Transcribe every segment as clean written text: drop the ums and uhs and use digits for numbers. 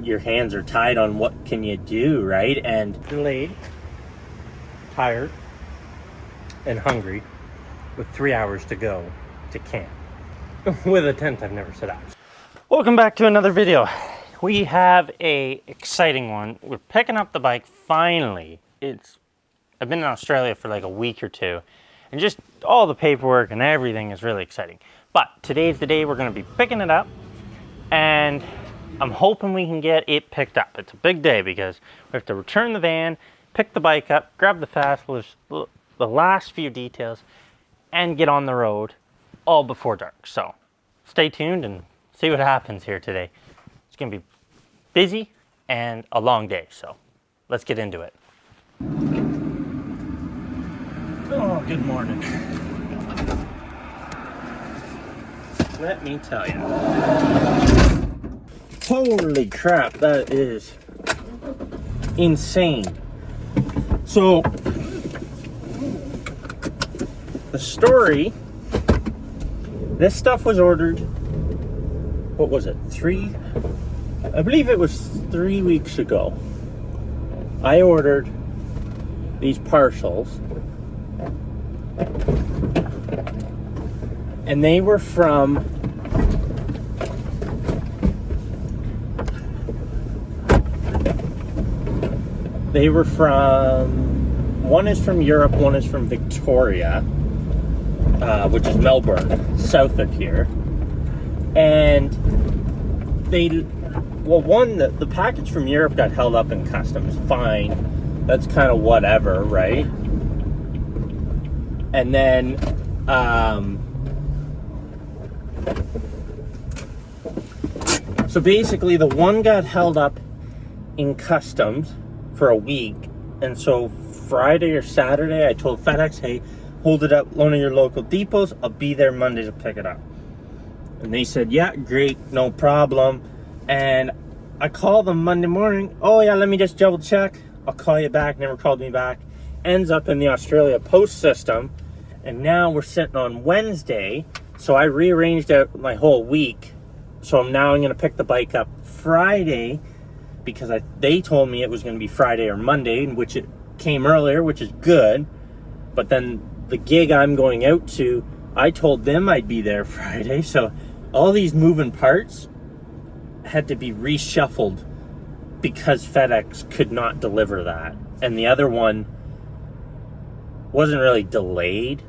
your hands are tied on what can you do, right? And delayed, tired, and hungry with 3 hours to go to camp with a tent I've never set up. Welcome back to another video. We have a exciting one. We're picking up the bike finally. I've been in Australia for like a week or two, and just all the paperwork and everything is really exciting. But today's the day we're going to be picking it up, and I'm hoping we can get it picked up. It's a big day because we have to return the van, pick the bike up, grab the fasteners, the last few details, and get on the road all before dark. So stay tuned and see what happens here today. It's going to be busy and a long day, so let's get into it. Oh, good morning. Let me tell you. Holy crap, that is insane. So, the story, this stuff was ordered, what was it, I believe it was 3 weeks ago. I ordered these parcels, and they were from one is from Europe, one is from Victoria, which is Melbourne, south of here. And the package from Europe got held up in customs. Fine, that's kind of whatever, right? And then so basically the one got held up in customs for a week, and so Friday or Saturday I told FedEx, hey, hold it at one of your local depots, I'll be there Monday to pick it up. And they said, yeah, great, no problem. And I called them Monday morning. Oh yeah, let me just double check, I'll call you back. Never called me back. Ends up in the Australia post system, and now we're sitting on Wednesday. So I rearranged out my whole week. So I'm going to pick the bike up Friday, because they told me it was going to be Friday or Monday, in which it came earlier, which is good. But then the gig I'm going out to, I told them I'd be there Friday. So all these moving parts had to be reshuffled because FedEx could not deliver that. And the other one wasn't really delayed.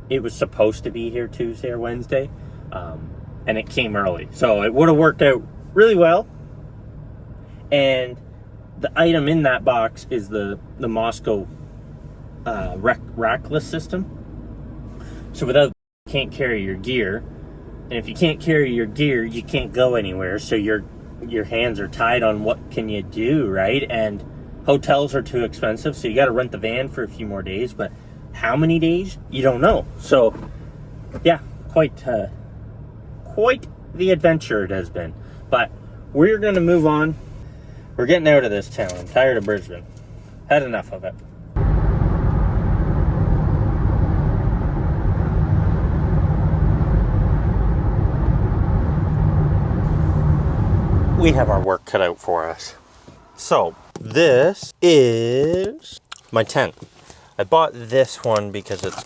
It was supposed to be here Tuesday or Wednesday, and it came early. So it would have worked out really well. And the item in that box is the Moscow rackless system. So without, you can't carry your gear. And if you can't carry your gear, you can't go anywhere. So your hands are tied on what can you do, right? And hotels are too expensive, so you got to rent the van for a few more days. But how many days? You don't know. So yeah, quite the adventure it has been. But we're going to move on. We're getting out of this town. I'm tired of Brisbane. Had enough of it. We have our work cut out for us. So this is my tent. I bought this one because it's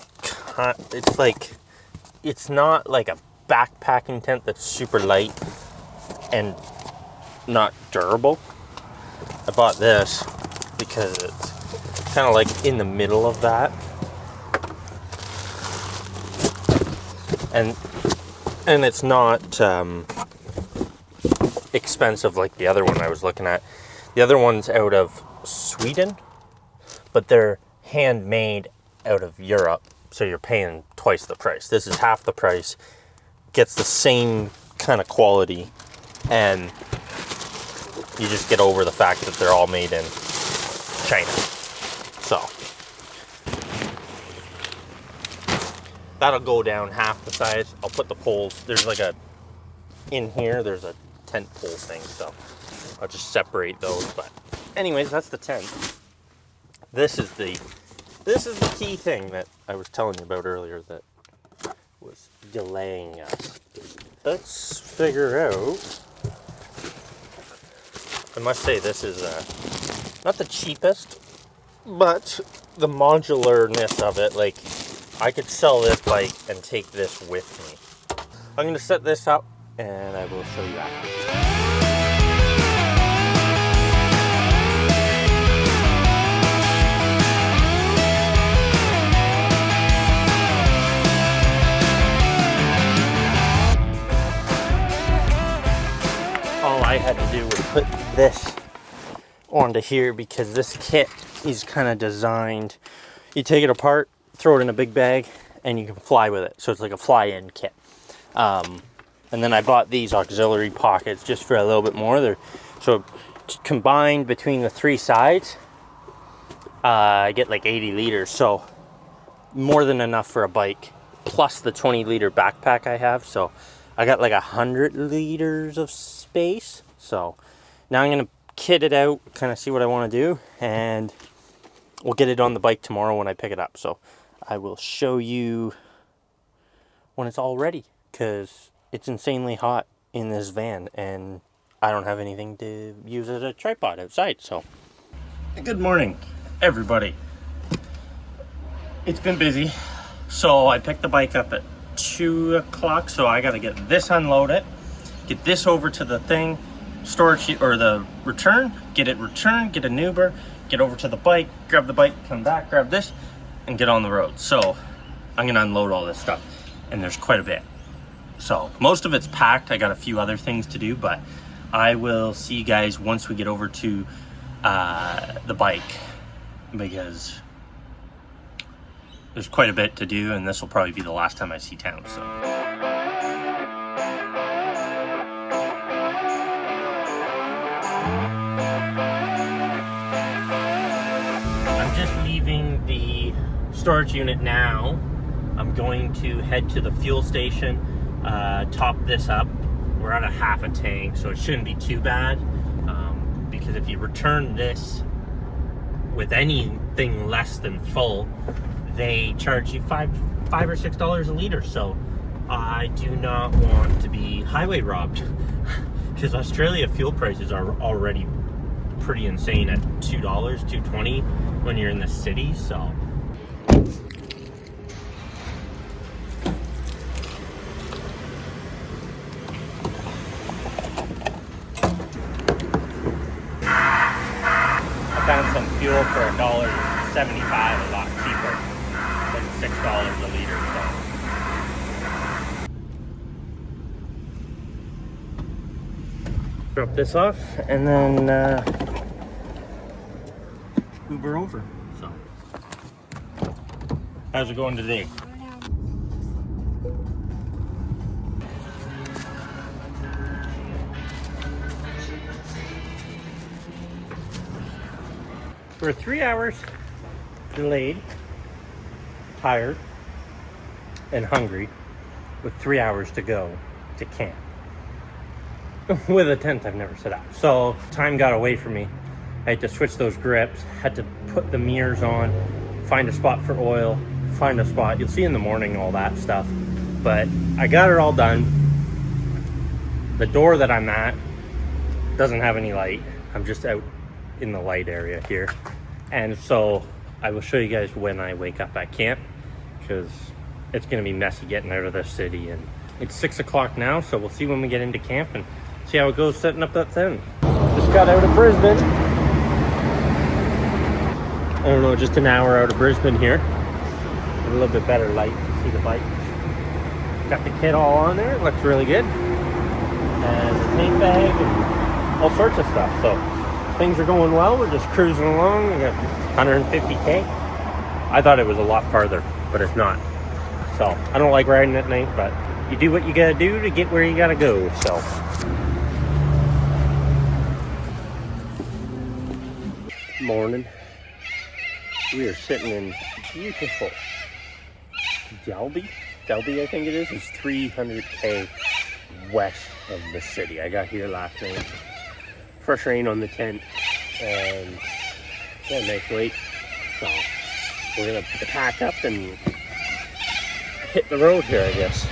not like a backpacking tent that's super light and not durable. I bought this because it's kind of like in the middle of that, and it's not expensive like the other one I was looking at. The other one's out of Sweden, but they're handmade out of Europe, so you're paying twice the price. This is half the price, gets the same kind of quality, and you just get over the fact that they're all made in China. So that'll go down half the size. I'll put the poles, there's in here there's a tent pole thing, so I'll just separate those. But anyways, that's the tent. This is the key thing that I was telling you about earlier that was delaying us. Let's figure out I must say this is not the cheapest, but the modularness of it, like I could sell this bike and take this with me. I'm going to set this up and I will show you after. All I had to do was put this onto here because this kit is kind of designed, you take it apart, throw it in a big bag, and you can fly with it. So it's like a fly-in kit. And then I bought these auxiliary pockets just for a little bit more. So combined between the three sides, I get like 80 liters. So more than enough for a bike, plus the 20-liter backpack I have. So I got like 100 liters of space. So now I'm gonna kit it out, kind of see what I want to do, and we'll get it on the bike tomorrow when I pick it up. So I will show you when it's all ready, because it's insanely hot in this van and I don't have anything to use as a tripod outside. So good morning, everybody. It's been busy. So I picked the bike up at 2 o'clock, so I got to get this unloaded, get this over to the thing, storage or the return, get it returned, get an Uber, get over to the bike, grab the bike, come back, grab this, and get on the road. So I'm gonna unload all this stuff, and there's quite a bit. So most of it's packed. I got a few other things to do, but I will see you guys once we get over to the bike, because there's quite a bit to do, and this will probably be the last time I see town. So I'm just leaving the storage unit now. I'm going to head to the fuel station, top this up. We're at a half a tank, so it shouldn't be too bad, because if you return this with anything less than full, they charge you $5 or $6 a liter. So I do not want to be highway robbed, because Australia fuel prices are already pretty insane at $2, $2.20 when you're in the city. So I found some fuel for $1.75, a lot cheaper than $6 a liter. So drop this off and then Uber over. So how's it going today? We're 3 hours delayed, tired, and hungry, with 3 hours to go to camp. With a tent I've never set up. So time got away from me. I had to switch those grips, had to put the mirrors on, find a spot for oil, find a spot. You'll see in the morning all that stuff. But I got it all done. The door that I'm at doesn't have any light. I'm just out in the light area here, and so I will show you guys when I wake up at camp, because it's going to be messy getting out of the city. And it's 6 o'clock now, so we'll see when we get into camp and see how it goes setting up that thing. Just got out of Brisbane. I don't know, just an hour out of Brisbane here. A little bit better light to see the bike. Got the kit all on there, it looks really good, and the tank bag and all sorts of stuff. So things are going well. We're just cruising along. We got 150K. I thought it was a lot farther, but it's not. So I don't like riding at night, but you do what you gotta do to get where you gotta go. So morning. We are sitting in beautiful Delby, I think it is. It's 300K west of the city. I got here last night. Fresh rain on the tent, and yeah, nice lake. So we're gonna pack up and hit the road here, I guess.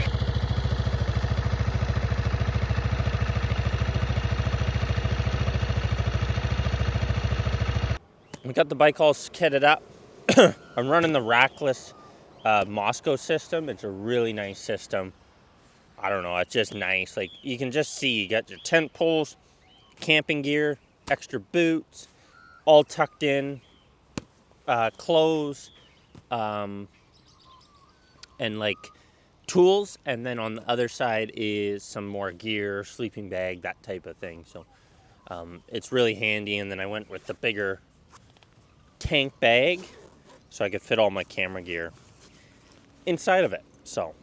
We got the bike all kitted up. I'm running the rackless Moscow system. It's a really nice system. I don't know, it's just nice. Like, you can just see, you got your tent poles, camping gear, extra boots, all tucked in, clothes, and like tools. And then on the other side is some more gear, sleeping bag, that type of thing. So it's really handy. And then I went with the bigger tank bag so I could fit all my camera gear inside of it. So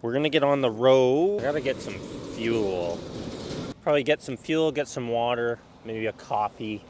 we're gonna get on the road. I gotta get some fuel. Probably get some fuel, get some water, maybe a coffee.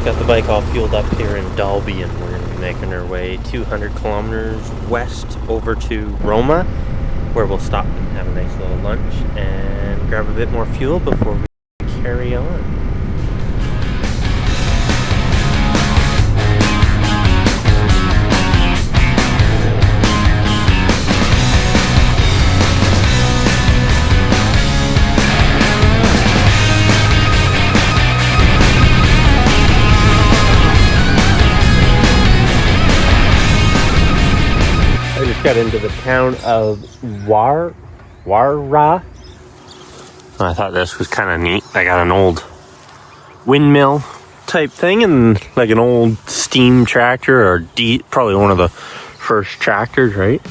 Got the bike all fueled up here in Dalby, and we're going to be making our way 200 kilometers west over to Roma, where we'll stop and have a nice little lunch and grab a bit more fuel before we carry on. Got into the town of Wara. I thought this was kind of neat. I got an old windmill type thing and like an old steam tractor, or probably one of the first tractors, right?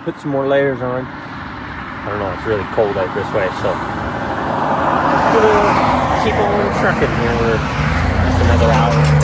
Put some more layers on. I don't know, it's really cold out this way, so we'll keep on trucking here for just another hour.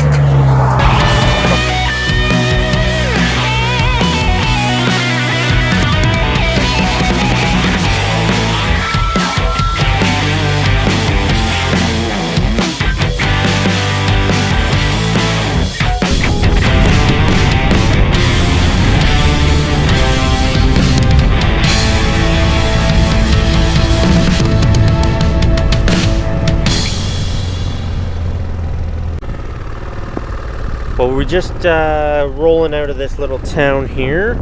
Well, we're just rolling out of this little town here.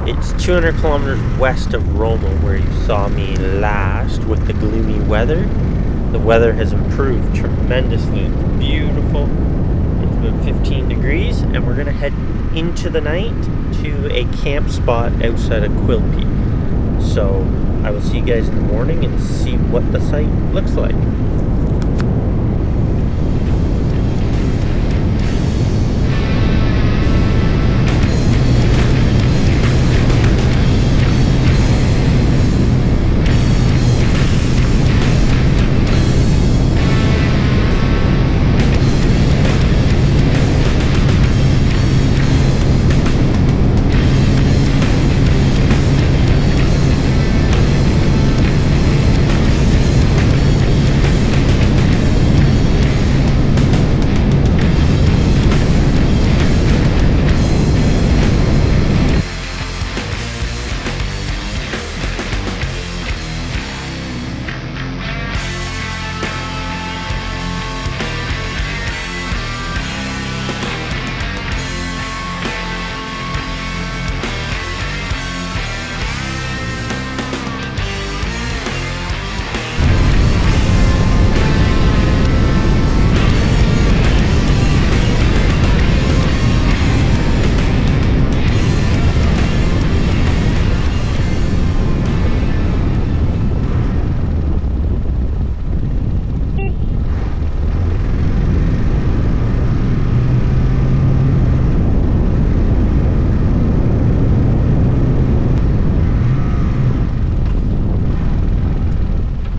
It's 200 kilometers west of Roma, where you saw me last with the gloomy weather. The weather has improved tremendously. It's beautiful. It's about 15 degrees, and we're going to head into the night to a camp spot outside of Quilpie. So I will see you guys in the morning and see what the site looks like.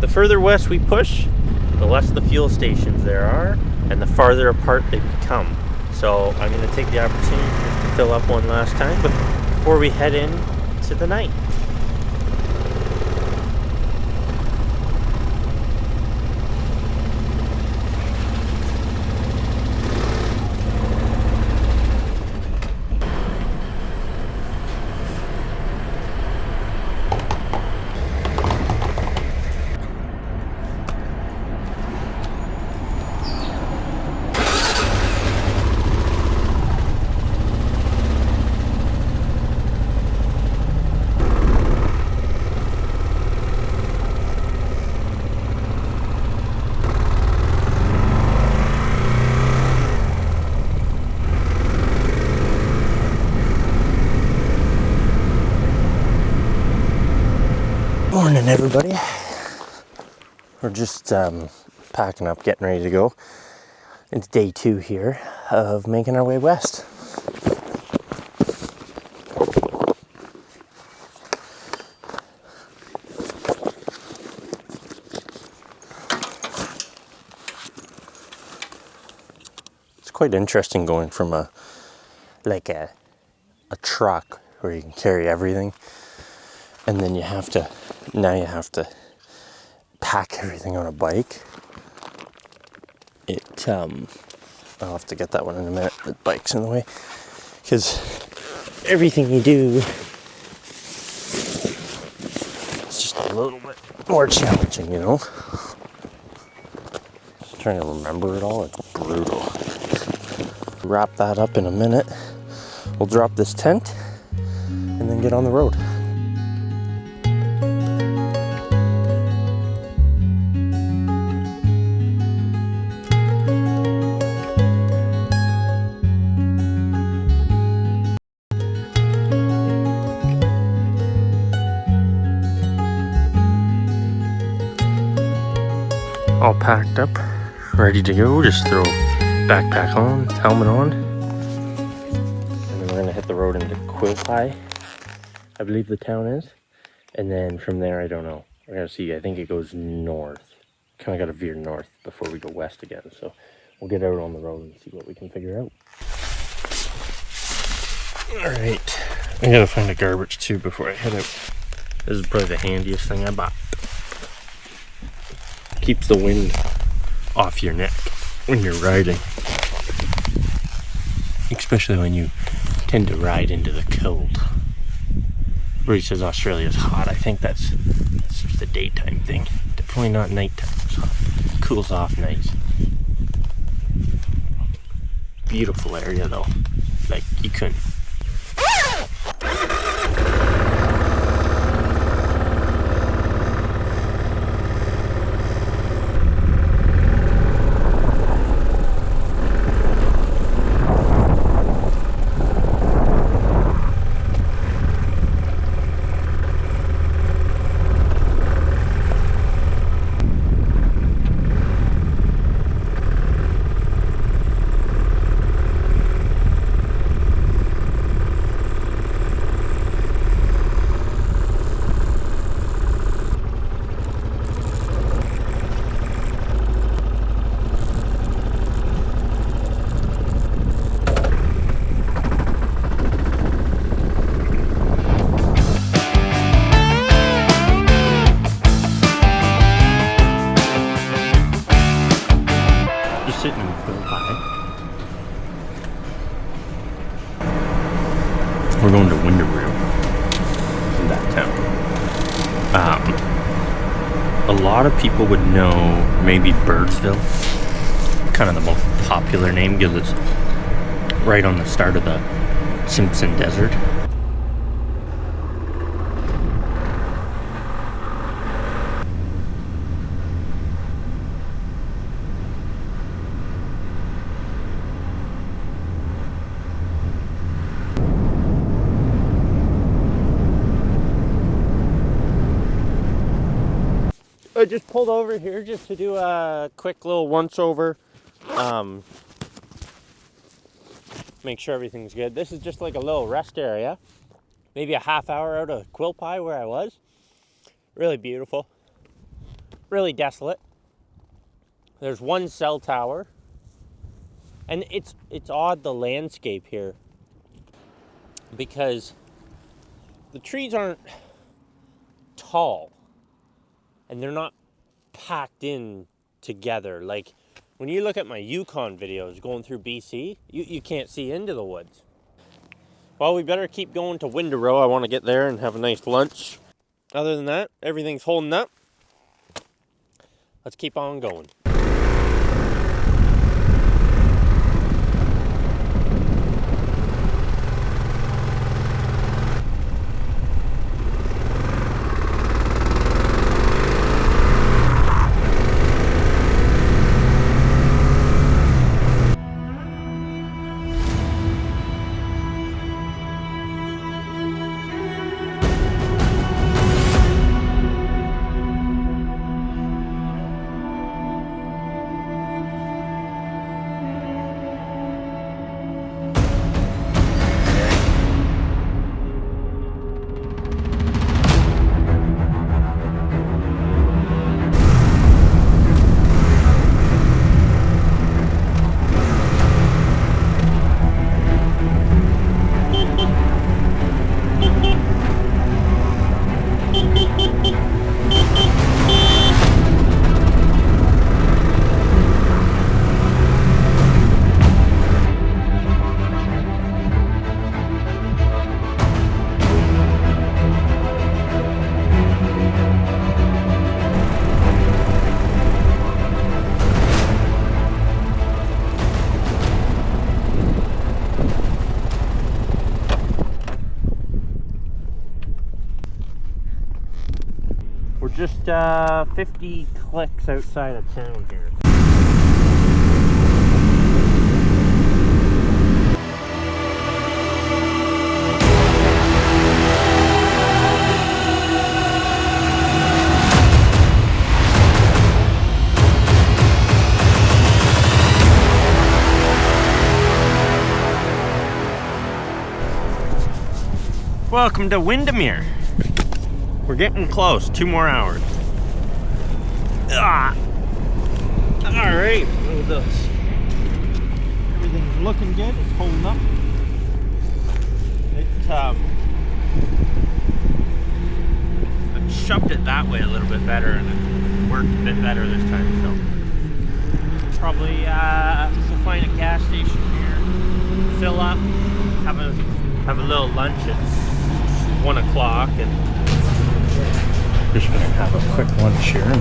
The further west we push, the less the fuel stations there are, and the farther apart they become. So I'm going to take the opportunity to fill up one last time before we head in to the night. Morning, everybody. We're just packing up, getting ready to go. It's day 2 here of making our way west. It's quite interesting going from a truck where you can carry everything, and then you have to pack everything on a bike. I'll have to get that one in a minute. The bike's in the way, because everything you do is just a little bit more challenging, you know. Just trying to remember it all. It's brutal. Wrap that up in a minute. We'll drop this tent and then get on the road. All packed up, ready to go. Just throw backpack on, helmet on, and then we're gonna hit the road into Quilpie, I believe the town is, and then from there I don't know. We're gonna see. I think it goes north. Kind of got to veer north before we go west again. So we'll get out on the road and see what we can figure out. All right, I gotta find a garbage too before I head out. This is probably the handiest thing I bought. Keeps the wind off your neck when you're riding, especially when you tend to ride into the cold. Bree says Australia's hot. I think that's just a daytime thing, definitely not nighttime. So it cools off nice. Beautiful area though, like you couldn't. Sitting in Quilpie. We're going to Windaroo in that town. A lot of people would know maybe Birdsville, kind of the most popular name because it's right on the start of the Simpson Desert. I just pulled over here just to do a quick little once over. Make sure everything's good. This is just like a little rest area. Maybe a half hour out of Quilpie where I was. Really beautiful. really desolate. There's one cell tower. And it's odd, the landscape here, because the trees aren't tall and they're not packed in together. Like when you look at my Yukon videos going through BC, you can't see into the woods. Well, we better keep going to Windorow. I want to get there and have a nice lunch. Other than that, everything's holding up. Let's keep on going. We're just 50 clicks outside of town here. Welcome to Windermere. We're getting close, 2 more hours. Alright, everything's looking good, it's holding up. I shoved it that way a little bit better and it worked a bit better this time, so probably we'll find a gas station here, fill up, have a little lunch. It's 1 o'clock and just gonna have a quick lunch here.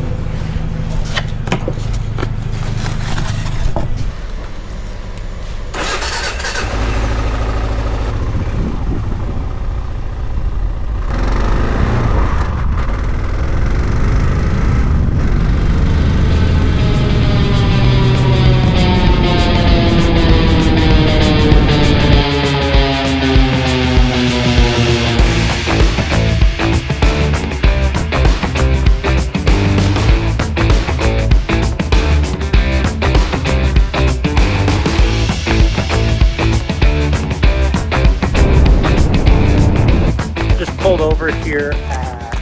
Pulled over here at,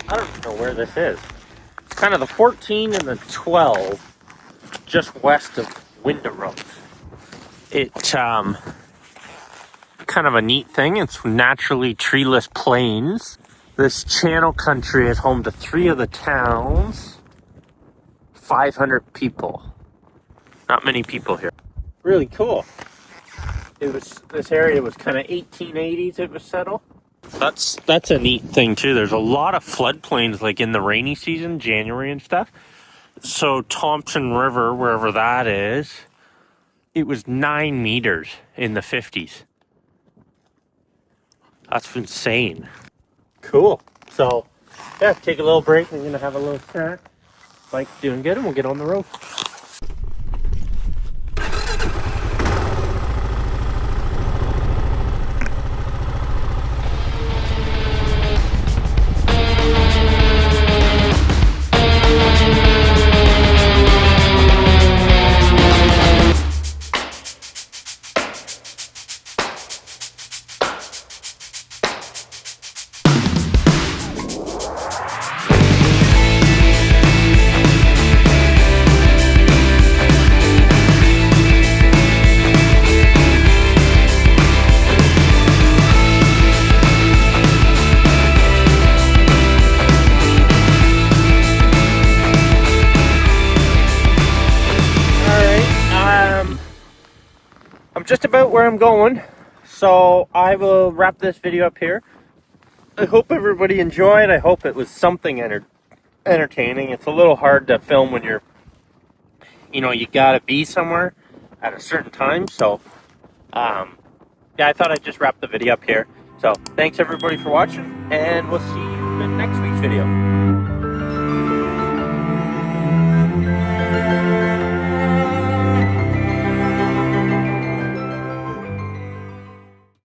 I don't know where this is. It's kind of the 14 and the 12 just west of Windorow. It's kind of a neat thing. It's naturally treeless plains. This channel country is home to 3 of the towns. 500 people. Not many people here. Really cool. This area was kind of 1880s it was settled. That's a neat thing too. There's a lot of floodplains like in the rainy season, January and stuff. So Thompson River, wherever that is, it was 9 meters in the 50s. That's insane. Cool. So yeah, take a little break. We're gonna have a little snack. Bike's doing good and we'll get on the road. just about where I'm going. So I will wrap this video up here. I hope everybody enjoyed. I hope it was something entertaining. It's a little hard to film when you're, you gotta be somewhere at a certain time. So, yeah, I thought I'd just wrap the video up here. So thanks everybody for watching, and we'll see you in next week's video.